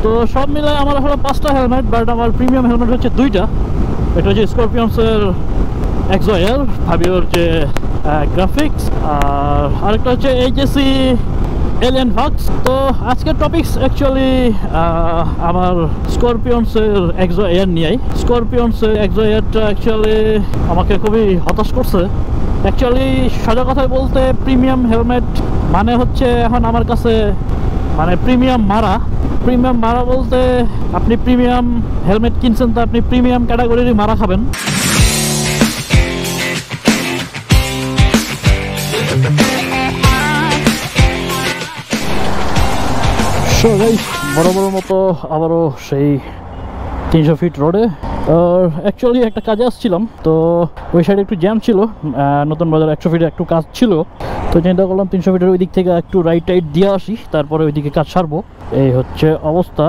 তো সব মিলে আমার হলো 5টা হেলমেট, বাট আমার প্রিমিয়াম হেলমেট হচ্ছে 2টা। এটা হচ্ছে স্করপিয়ন্সের এক্সো এয়ার ফাবিওর যে গ্রাফিক্স, আর আরেকটা হচ্ছে এইচএসি এলিয়ান ভাক্স। তো আজকের টপিকস অ্যাকচুয়ালি আমার স্করপিয়ন্সের এক্সো এয়ার নিয়েই। স্করপিয়ন্সের এক্সো এয়ারটা অ্যাকচুয়ালি আমাকে খুবই হতাশ করছে। অ্যাকচুয়ালি সোজা কথায় বলতে প্রিমিয়াম হেলমেট মানে হচ্ছে এখন আমার কাছে মানে প্রিমিয়াম মারা বলতে আপনি প্রিমিয়াম হেলমেট কিনছেন তো আপনি প্রিমিয়াম ক্যাটাগরিরই মারা খাবেন। সো গাইস, বরাবর মতো আবারও সেই 300 ফিট রোডে। আর অ্যাকচুয়ালি একটা কাজে আসছিলাম, তো ওই সাইডে একটু জ্যাম ছিল, নতুন বাজার 100 ফিটের একটু কাজ ছিল। তো চিন্তা করলাম 300 ফিটের ওই দিক থেকে একটু রাইট দিয়ে আসি, তারপরে ওইদিকে কাজ সারবো। এই হচ্ছে অবস্থা।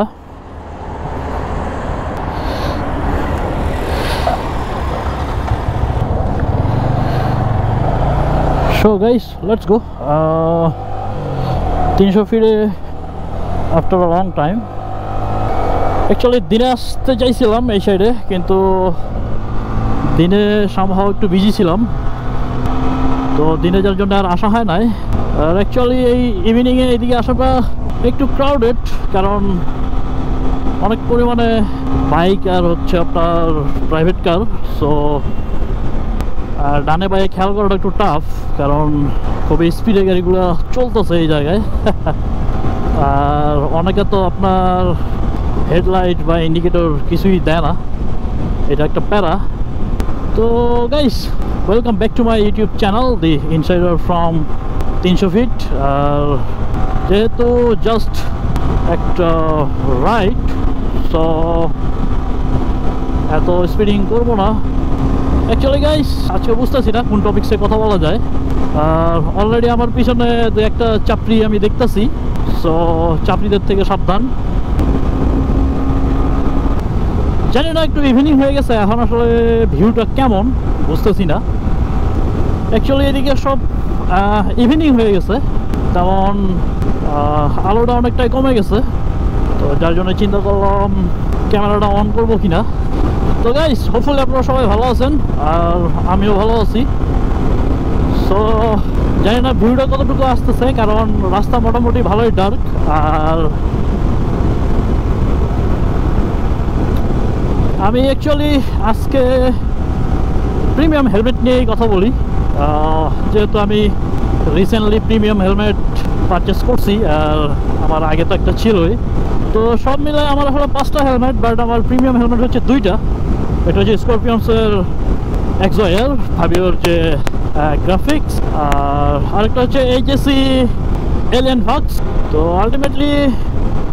So guys, let's go. 300 ফিটে after a long time. Actually দিনে আসতে চাইছিলাম এই সাইডে, কিন্তু দিনে সামহাও একটু বিজি ছিলাম, তো দিনে যার জন্য আর আসা হয় নাই। আর অ্যাকচুয়ালি এই ইভিনিংয়ে এইদিকে আসাটা একটু ক্রাউডেড, কারণ অনেক পরিমাণে বাইক আর হচ্ছে আপনার প্রাইভেট কার। সো আর ডানে বাইরে খেয়াল করাটা একটু টাফ, কারণ খুবই স্পিডে গাড়িগুলো চলতেছে এই জায়গায়। আর অনেকে তো আপনার হেডলাইট বা ইন্ডিকেটর কিছুই দেয় না, এটা একটা প্যারা। তো guys, welcome back to my YouTube channel the insider from 300 feet. আর যেহেতু জাস্ট একটা রাইড, সো এত স্পিডিং করবো না। অ্যাকচুয়ালি গাইস, আজকে বুঝতেছি না কোন টপিক্সে কথা বলা যায়। আর অলরেডি আমার পিছনে একটা চাপড়ি আমি দেখতেছি, সো চাপড়িদের থেকে সাবধান। জানি না, একটু ইভিনিং হয়ে গেছে, এখন আসলে ভিউটা কেমন বুঝতেছি না। অ্যাকচুয়ালি এদিকে সব ইভিনিং হয়ে গেছে, তেমন আলোটা অনেকটাই কমে গেছে, তো যার জন্য চিন্তা করলাম ক্যামেরাটা অন করবো কিনা। তো গাইস, হোপফুলি আপনারা সবাই ভালো আছেন, আর আমিও ভালো আছি। সো জানি না ভিউটা কতটুকু আসতেছে, কারণ রাস্তা মোটামুটি ভালোই ডার্ক। আর আমি অ্যাকচুয়ালি আজকে প্রিমিয়াম হেলমেট নিয়েই কথা বলি, যেহেতু আমি রিসেন্টলি প্রিমিয়াম হেলমেট পারচেস করছি, আর আমার আগে তো একটা ছিলই। তো সব মিলে আমার হলো 5টা হেলমেট, বাট আমার প্রিমিয়াম হেলমেট হচ্ছে 2টা। এটা হচ্ছে স্করপিয়ন্সের এক্সো এয়ার ফাবিওর যে গ্রাফিক্স, আর আরেকটা হচ্ছে এইচএসি এলিয়ান ভাক্স। তো আলটিমেটলি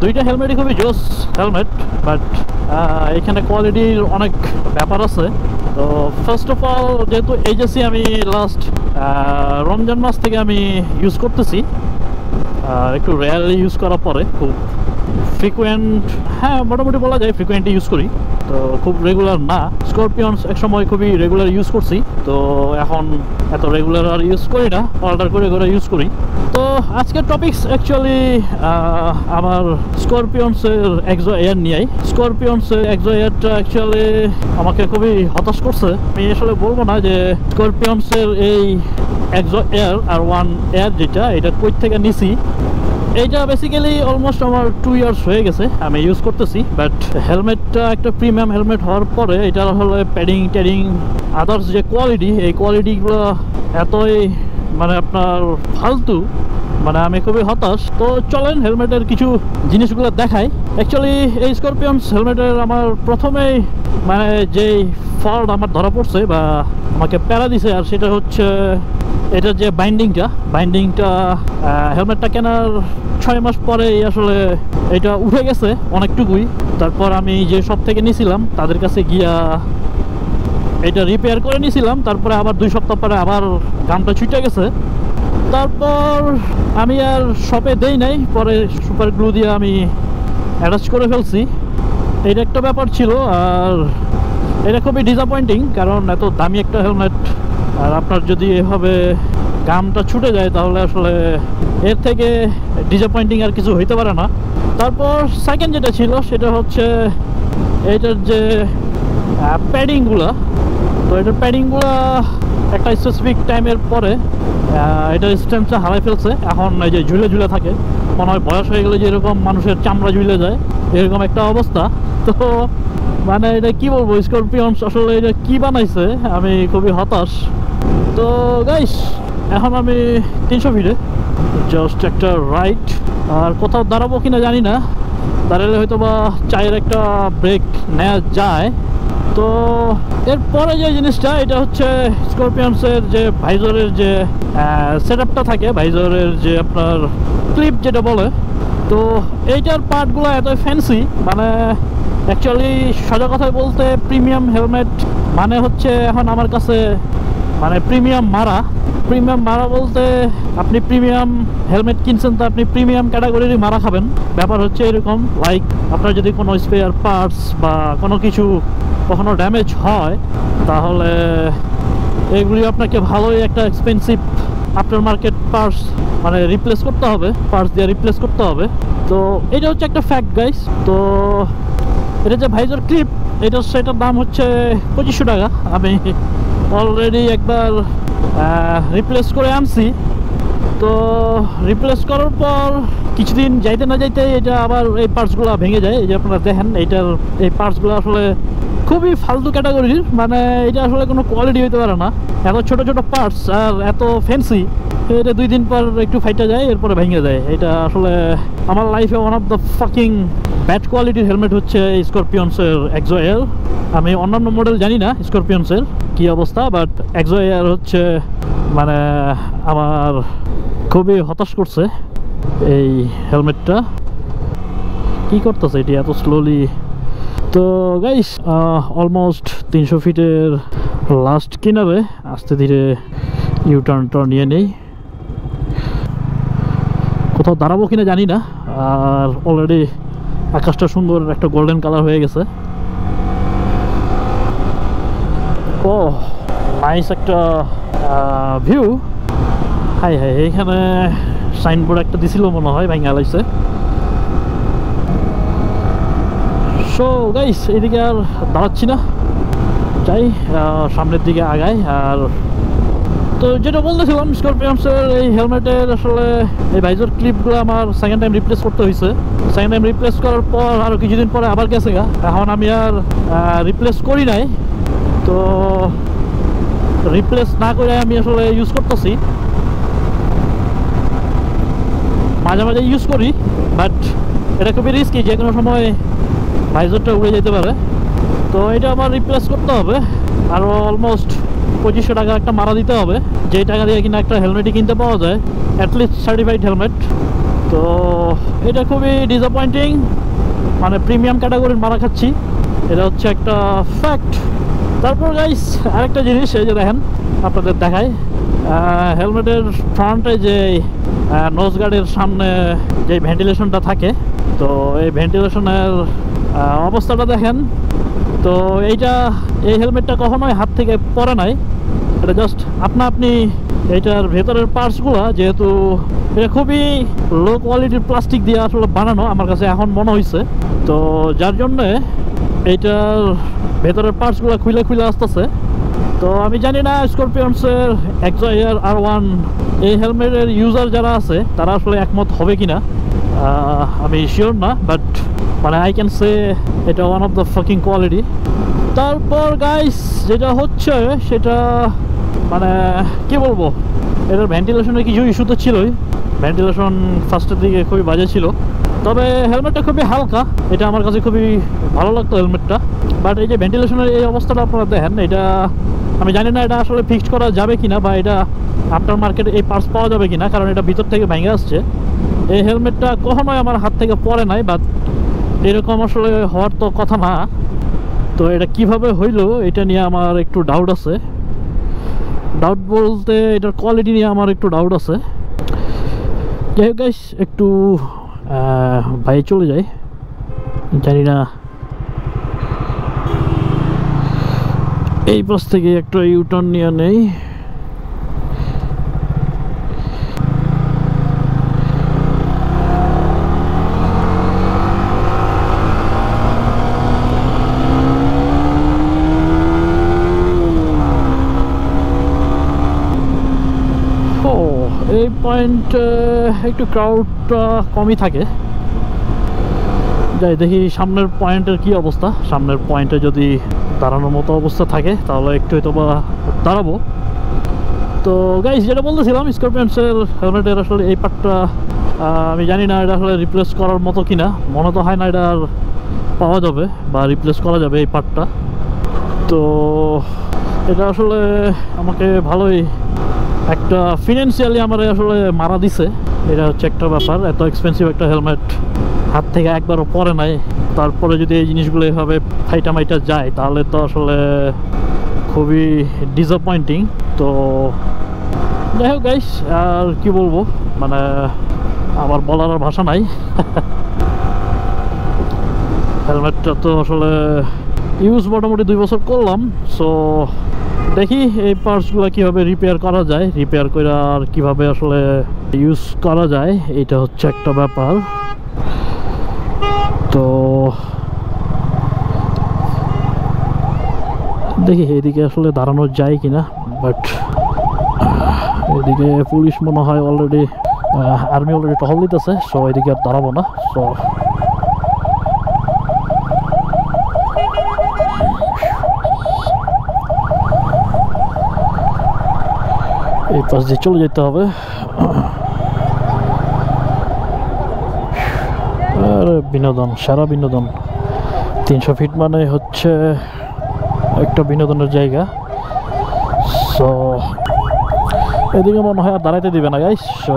2টা হেলমেটই খুবই জোস হেলমেট, বাট এখানে কোয়ালিটির অনেক ব্যাপার আছে। তো ফার্স্ট অফ অল, যেহেতু এইচএসি আমি লাস্ট রমজান মাস থেকে আমি ইউজ করতেছি, একটু রেয়ারলি ইউজ করার পরে খুব ফ্রিকুয়েন্ট, হ্যাঁ মোটামুটি বলা যায় ফ্রিকুয়েন্টলি ইউজ করি, তো খুব রেগুলার না। স্করপিয়ন্স এক সময় খুবই রেগুলার ইউজ করছি, তো এখন এত রেগুলার আর ইউজ করি না, অল্টার করে করে ইউজ করি। তো আজকের টপিকস অ্যাকচুয়ালি আমার স্করপিয়ন্সের এক্সো এয়ার নিয়েই। স্করপিয়ন্সের এক্সো এয়ারটা অ্যাকচুয়ালি আমাকে খুবই হতাশ করছে। আমি আসলে বলবো না যে স্করপিয়ন্সের এই এক্সো এয়ার আর 1 এয়ার যেটা, এটা কই থেকে নিছি। এইটা বেসিক্যালি অলমোস্ট আমার 2 ইয়ার্স হয়ে গেছে আমি ইউজ করতেছি, বাট হেলমেটটা একটা প্রিমিয়াম হেলমেট হওয়ার পরে এটার হলে প্যাডিং ট্যাডিং আদার্স যে কোয়ালিটি, এই কোয়ালিটিগুলো এতই মানে আপনার ফালতু, মানে আমি খুবই হতাশ। তো চলেন হেলমেটের কিছু জিনিসগুলো দেখাই। অ্যাকচুয়ালি এই স্করপিয়ন্স হেলমেটের আমার প্রথমেই মানে যেই ফল্ট আমার ধরা পড়ছে বা আমাকে প্যারা দিছে, আর সেটা হচ্ছে এটা যে বাইন্ডিংটা হেলমেটটা কেনার 6 মাস পরেই আসলে এটা উঠে গেছে অনেকটুকুই। তারপর আমি যে শপ থেকে নিয়েছিলাম তাদের কাছে গিয়া এটা রিপেয়ার করে নিয়েছিলাম, তারপরে আবার 2 সপ্তাহ পরে আবার গামটা ছুটে গেছে। তারপর আমি আর শপে দেই নাই, পরে সুপার গ্লু দিয়ে আমি অ্যাটাচ করে ফেলছি। এটা একটা ব্যাপার ছিল, আর এটা খুবই ডিসঅ্যাপয়েন্টিং, কারণ এত দামি একটা হেলমেট আর আপনার যদি এভাবে গামটা ছুটে যায় তাহলে আসলে এর থেকে ডিসঅ্যাপয়েন্টিং আর কিছু হইতে পারে না। তারপর সেকেন্ড যেটা ছিল সেটা হচ্ছে এটার যে প্যাডিংগুলো। তো এটার প্যাডিংগুলো একটা স্পেসিফিক টাইমের পরে এটার স্ট্রেংথটা হারাই ফেলছে। এখন এই যে ঝুলে ঝুলে থাকে, মনে হয় বয়স হয়ে গেলে যেরকম মানুষের চামড়া ঝুলে যায় এরকম একটা অবস্থা। তো মানে এটা কি বলবো, স্করপিয়ন্স আসলে এটা কি বানাইছে, আমি খুবই হতাশ। তো গাইস এখন আমি 300 ফিটে জাস্ট একটা রাইড, আর কোথাও দাঁড়াবো কিনা জানি না, দাঁড়ালে হয়তো বা চায়ের একটা ব্রেক নেওয়া যায়। তো এরপরে যে জিনিসটা এটা হচ্ছে স্করপিয়ন্সের যে ভাইজরের যে সেট আপটা থাকে, ভাইজরের যে আপনার ক্লিপ যেটা বলে, তো এইটার পার্টগুলো এত ফ্যান্সি, মানে অ্যাকচুয়ালি সোজা কথায় বলতে প্রিমিয়াম হেলমেট মানে হচ্ছে এখন আমার কাছে মানে প্রিমিয়াম মারা বলতে আপনি প্রিমিয়াম হেলমেট কিনছেন তো আপনি প্রিমিয়াম ক্যাটাগরিরই মারা খাবেন। ব্যাপার হচ্ছে এরকম, লাইক আপনার যদি কোনো স্পেয়ার পার্টস বা কোনো কিছু কখনো ড্যামেজ হয় তাহলে এগুলি আপনাকে ভালোই একটা এক্সপেন্সিভ আফটার মার্কেট পার্টস মানে রিপ্লেস করতে হবে, পার্টস দিয়ে রিপ্লেস করতে হবে। তো এটা হচ্ছে একটা ফ্যাক্ট গাইস। তো এটা যে ভাইজর ক্লিপ সেটার দাম হচ্ছে 2500 টাকা। আমি অলরেডি একবার রিপ্লেস করে আনছি। তো রিপ্লেস করার পর কিছুদিন যাইতে না যাইতে এটা আবার এই পার্টসগুলো ভেঙে যায়। এই যে আপনারা দেখেন এইটার এই পার্টসগুলো আসলে খুবই ফালতু ক্যাটাগরির, মানে এটা আসলে কোনো কোয়ালিটি হইতে পারে না। এত ছোট ছোট পার্টস আর এত ফ্যান্সি, এটা 2 দিন পর একটু ফাইটা যায় এরপরে ভেঙে যায়। এটা আসলে আমার লাইফে one of the fucking bad কোয়ালিটির হেলমেট হচ্ছে স্করপিয়ন্সের এক্সো এয়ার। আমি অন্যান্য মডেল জানি না স্করপিয়ন্সের কি অবস্থা, বাট এক্সো এয়ার হচ্ছে মানে আমার খুবই হতাশ করছে এই হেলমেটটা। কি করতেছে এটি এত স্লোলি? তো গাইস অলমোস্ট 300 ফিটের লাস্ট কিনারে আস্তে ধীরে ইউটার্নটা নিয়ে নেই। কোথাও দাঁড়াবো কিনা জানি না, আর অলরেডি আকাশটা সুন্দর একটা গোল্ডেন কালার হয়ে গেছে। ও নাইস একটা ভিউ। হাই হাই, এইখানে সাইনবোর্ড একটা দিছিল মনে হয়, ভাঙা লাগছে। সো গাইস এদিকে আর দাঁড়াচ্ছি না, যাই সামনের দিকে আগাই। আর তো যেটা বলতেছিলাম স্করপিয়ন্সের এই হেলমেটের আসলে এই ভাইজর ক্লিপগুলো আমার সেকেন্ড টাইম রিপ্লেস করতে হয়েছে। সেকেন্ড টাইম রিপ্লেস করার পর আরও কিছুদিন পরে আবার গেছে গা, এখন আমি আর রিপ্লেস করি নাই। তো রিপ্লেস না করে আমি আসলে ইউজ করতেছি, মাঝে মাঝে ইউজ করি, বাট এটা খুবই রিস্কি, যে কোনো সময় ভাইজরটা উড়ে যেতে পারে। তো এটা আমার রিপ্লেস করতে হবে, আরও অলমোস্ট 2500 টাকা একটা মারা দিতে হবে, যেই টাকা দিয়ে কিনা একটা হেলমেটই কিনতে পাওয়া যায়, অ্যাটলিস্ট সার্টিফাইড হেলমেট। তো এটা খুবই ডিসঅ্যাপয়েন্টিং, মানে প্রিমিয়াম ক্যাটাগরির মারা খাচ্ছি, এটা হচ্ছে একটা ফ্যাক্ট। তারপর গাইস আরেকটা জিনিস, এই যে দেখেন আপনাদের দেখায়, হেলমেটের ফ্রন্টে যে নোজ গার্ডের সামনে যে ভেন্টিলেশনটা থাকে, তো এই ভেন্টিলেশনের অবস্থাটা দেখেন। তো এই হেলমেটটা কখনোই হাত থেকে পড়ে নাই, এটা জাস্ট আপনি এইটার ভেতরের পার্টসগুলো, যেহেতু এটা খুবই লো কোয়ালিটির প্লাস্টিক দিয়ে আসলে বানানো আমার কাছে এখন মনে হয়েছে, তো যার জন্যে এইটার ভেতরের পার্টসগুলো খুলে আসতেছে। তো আমি জানি না স্করপিয়ন্সের এক্সো এয়ার R1 এই হেলমেটের ইউজার যারা আছে তারা আসলে একমত হবে কিনা, আমি শিওর না, বাট মানে আই ক্যান সে এটা one of the fucking quality. তারপর গাইস যেটা হচ্ছে সেটা মানে কি বলবো, এটার ভেন্টিলেশনের কিছু ইস্যু তো ছিলই, ভেন্টিলেশন ফার্স্টের দিকে খুবই বাজে ছিল। তবে হেলমেটটা খুবই হালকা, এটা আমার কাছে খুবই ভালো লাগতো হেলমেটটা। বাট এই যে ভেন্টিলেশনের এই অবস্থাটা আপনারা দেখেন, এটা আমি জানি না এটা আসলে ফিক্সড করা যাবে কিনা, বা এটা আফটার মার্কেটে এই পার্টস পাওয়া যাবে কিনা, কারণ এটা ভিতর থেকে ভেঙে আসছে। এই হেলমেটটা কখনোই আমার হাত থেকে পড়ে নাই, বাট এরকম আসলে হওয়ার তো কথা না। তো এটা কিভাবে হইলো এটা নিয়ে আমার একটু ডাউট আছে, ডাউট বলতে এটার কোয়ালিটি নিয়ে আমার একটু ডাউট আছে। যাই হোক গাইস, একটু বাইরে চলে যাই, জানি না এই পাশ থেকে একটা ইউটার্ন নিয়ে নেই। পয়েন্ট একটু ক্রাউডটা কমই থাকে। যাই দেখি সামনের পয়েন্টের কি অবস্থা। সামনের পয়েন্টে যদি দাঁড়ানোর মতো অবস্থা থাকে তাহলে একটু হয়তো বা দাঁড়াবো। তো গাইস যেটা বলতেছিলাম, স্করপিয়ন্সের হেলমেটের আসলে এই পার্টটা আমি জানি না এটা আসলে রিপ্লেস করার মতো কিনা। মনে তো হয় না এটা আর পাওয়া যাবে বা রিপ্লেস করা যাবে এই পার্টটা। তো এটা আসলে আমাকে ভালোই একটা ফিনান্সিয়ালি আমার আসলে মারা দিছে। এটা হচ্ছে একটা ব্যাপার, এত এক্সপেন্সিভ একটা হেলমেট হাত থেকে একবারও পরে নাই, তারপরে যদি এই জিনিসগুলো এভাবে ফাইটা মাইটা যায় তাহলে তো আসলে খুবই ডিসঅ্যাপয়েন্টিং। তো যাই হোক গাইস, আর কি বলবো, মানে আমার বলার আর ভাষা নাই। হেলমেটটা তো আসলে ইউজ মোটামুটি 2 বছর করলাম। সো দেখি এই পার্টসগুলো কীভাবে রিপেয়ার করা যায়, রিপেয়ার করে আর কীভাবে আসলে ইউজ করা যায়, এটা হচ্ছে একটা ব্যাপার। তো দেখি এদিকে আসলে দাঁড়ানো যায় কিনা, বাট এদিকে পুলিশ মনে হয় অলরেডি, আর্মি অলরেডি টহল দিতেছে। সো এদিকে আর দাঁড়াবো না। সো এই পাশ দিয়ে চলে যেতে হবে। আর বিনোদন, সারা বিনোদন। 300 ফিট মানে হচ্ছে একটা বিনোদনের জায়গা। সো এদিকে মনে হয় আর দাঁড়াইতে দিবে না গাইস। সো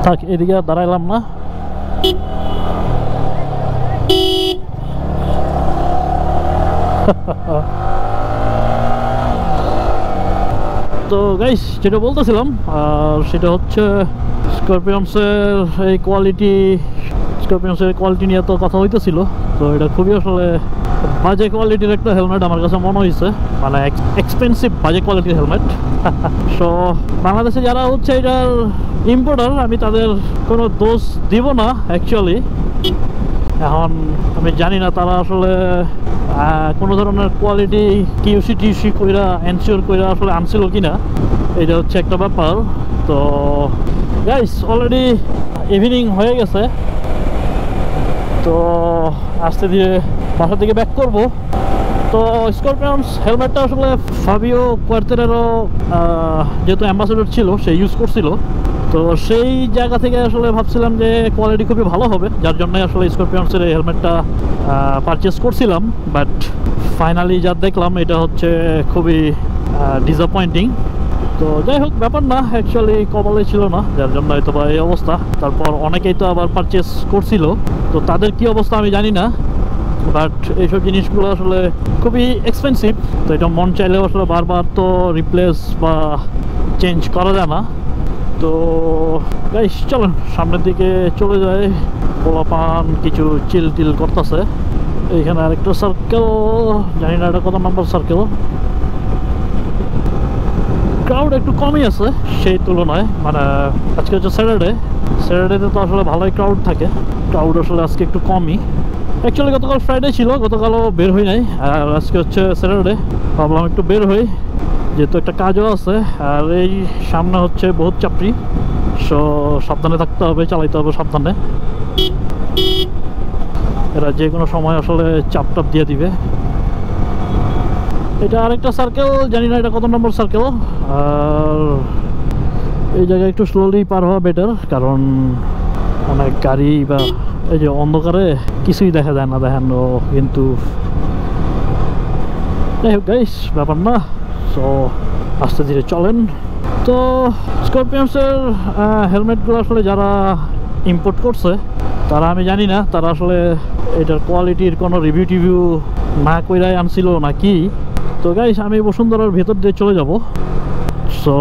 থাক, এদিকে আর দাঁড়াইলাম না। তো গাইস যেটা বলতেছিলাম, আর সেটা হচ্ছে স্করপিয়ন্সের এই কোয়ালিটি নিয়ে তো কথা হইতেছিল। তো এটা খুবই আসলে বাজে কোয়ালিটির একটা হেলমেট আমার কাছে মনে হয়েছে, মানে এক্সপেন্সিভ বাজে কোয়ালিটির হেলমেট। সো বাংলাদেশে যারা হচ্ছে এটার ইম্পোর্টার, আমি তাদের কোনো দোষ দিব না অ্যাকচুয়ালি। এখন আমি জানি না তারা আসলে কোনো ধরনের কোয়ালিটি টিউসি কইরা এনশিওর কইরা আসলে আনছিল কিনা, এটা হচ্ছে একটা ব্যাপার। তো গাইস অলরেডি ইভিনিং হয়ে গেছে, তো আস্তে ধীরে বাসা থেকে ব্যাক করব। তো স্করপিয়ন্স হেলমেটটা আসলে ফাবিও কোয়ার্তেরেরও যেহেতু অ্যাম্বাসেডর ছিল সে ইউজ করছিল, তো সেই জায়গা থেকে আসলে ভাবছিলাম যে কোয়ালিটি খুবই ভালো হবে, যার জন্যই আসলে স্করপিয়ন্সের এই হেলমেটটা পারচেস করছিলাম। বাট ফাইনালি যা দেখলাম এটা হচ্ছে খুবই ডিসঅ্যাপয়েন্টিং। তো যাই হোক, ব্যাপার না, অ্যাকচুয়ালি কপালে ছিল না, যার জন্য হয়তো বা এই অবস্থা। তারপর অনেকেই তো আবার পারচেস করছিল, তো তাদের কি অবস্থা আমি জানি না। বাট এইসব জিনিসগুলো আসলে খুবই এক্সপেন্সিভ, তো এটা মন চাইলেও আসলে বারবার তো রিপ্লেস বা চেঞ্জ করা যায় না। তো গাইস চলেন সামনের দিকে চলে যায়। পোলাপান কিছু চিল করতেছে। এইখানে আরেকটা সার্কেল, জানি না এটা কত নম্বর সার্কেল। ক্রাউড একটু কমই আছে সেই তুলনায়, মানে আজকে হচ্ছে স্যাটারডেতে তো আসলে ভালোই ক্রাউড থাকে। ক্রাউড আসলে আজকে একটু কমই। অ্যাকচুয়ালি গতকাল ফ্রাইডে ছিল, গতকালও বের হই নাই, আর আজকে হচ্ছে স্যাটারডে, ভাবলাম একটু বের হই যেহেতু একটা কাজও আছে। আর এই সামনে হচ্ছে বহুত চাপড়ি, সো সাবধানে থাকতে হবে, চালাইতে হবে সাবধানে। এরা যে কোনো সময় আসলে চাপ দিয়ে দিবে। এটা আরেকটা সার্কেল, জানি না এটা কত নম্বর সার্কেল। আর এই জায়গায় একটু স্লোলি পার হওয়া বেটার, কারণ অনেক গাড়ি বা এই যে অন্ধকারে কিছুই দেখা যায় না, দেখানো কিন্তু যাই হোক গাইস ব্যাপার না। সো আস্তে ধীরে চলেন। তো স্করপিয়ন্সের হেলমেটগুলো আসলে যারা ইম্পোর্ট করছে তারা, আমি জানি না তারা আসলে এটার কোয়ালিটির কোনো রিভিউ না কইরাই আনছিল নাকি। তো গাইস আমি বসুন্ধরার ভেতর দিয়ে চলে যাব। সো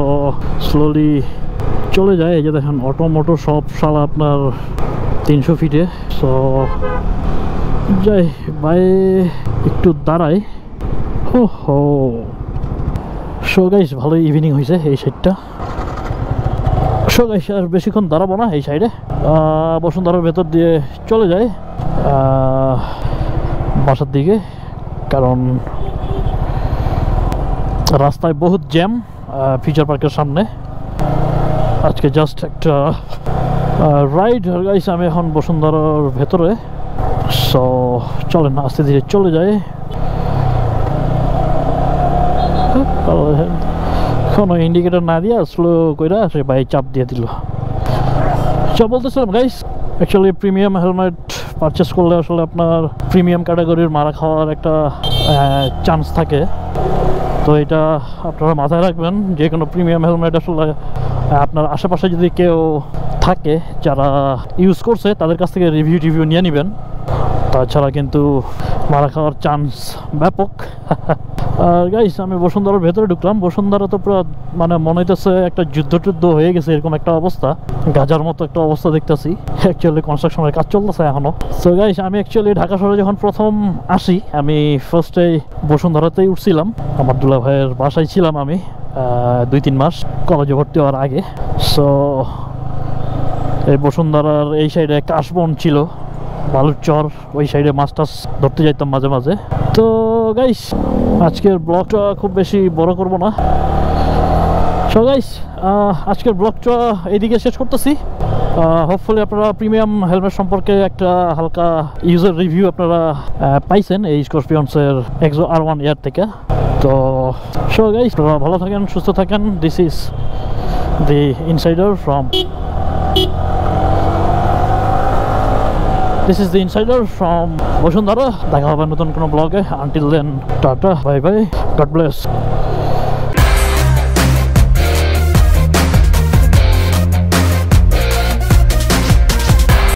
স্লোলি চলে যায়। এই যে দেখেন অটো সব সালা আপনার 300 ফিটে। সো যাই ভাই একটু দাঁড়াই। হো সো গাইস ভালোই ইভিনিং হয়েছে এই সাইডটা। সো গাইস আর বেশিক্ষণ দাঁড়াবো না, এই সাইডে বসুন্ধরার ভেতর দিয়ে চলে যায়। বাসার দিকে, কারণ রাস্তায় বহুত জ্যাম ফিউচার পার্কের সামনে। আজকে জাস্ট একটা রাইড গাইস। আমি এখন বসুন্ধরার ভেতরে, সো চলেন আস্তে ধীরে চলে যায়। কোনো ইন্ডিকেটর না দিয়া স্লো কইরা সে বাইক চাপ দিয়ে দিল। সব বলতেছিলাম guys, actually premium helmet purchase করলে আসলে আপনার প্রিমিয়াম ক্যাটাগরির মারা খাওয়ার একটা চান্স থাকে। তো এটা আপনারা মাথায় রাখবেন, যে কোনো প্রিমিয়াম হেলমেট আসলে আপনার আশেপাশে যদি কেউ থাকে যারা ইউজ করছে তাদের কাছ থেকে রিভিউ নিয়ে নেবেন, তাছাড়া কিন্তু মারা খাওয়ার চান্স ব্যাপক। আর গাইস আমি বসুন্ধরার ভেতরে ঢুকলাম। বসুন্ধরা তো পুরো মানে মনে হইতেছে একটা যুদ্ধ হয়ে গেছে, এরকম একটা অবস্থা, গাজার মতো একটা অবস্থা দেখতেছি। অ্যাকচুয়ালি কনস্ট্রাকশনের কাজ চলতেছে এখনো। সো গাইস আমি অ্যাকচুয়ালি ঢাকা শহরে যখন প্রথম আসি, আমি ফার্স্টে বসুন্ধরাতেই উঠছিলাম। আমার দুলা ভাইয়ের বাসায় ছিলাম আমি 2-3 মাস কলেজে ভর্তি হওয়ার আগে। সো এই বসুন্ধরার এই সাইডে কাশবন ছিল, বালুর চর, ওই সাইডে মাছ টাছ ধরতে যাইতাম মাঝে মাঝে। তো গাইস আজকের ব্লগটা খুব বেশি বড় করব না। সো গাইস আজকের ব্লগটা এইদিকে শেষ করতেছি। হোপফুলি আপনারা প্রিমিয়াম হেলমেট সম্পর্কে একটা হালকা ইউজার রিভিউ আপনারা পাইছেন এই স্করপিয়ন্সের এক্সো R1 এয়ার থেকে। তো সো গাইস আপনারা ভালো থাকেন, সুস্থ থাকেন। This is the insider from This is the insider from Bosundhara. দেখা হবে নতুন কোনো ব্লগে। Until then, tata, bye bye, god bless.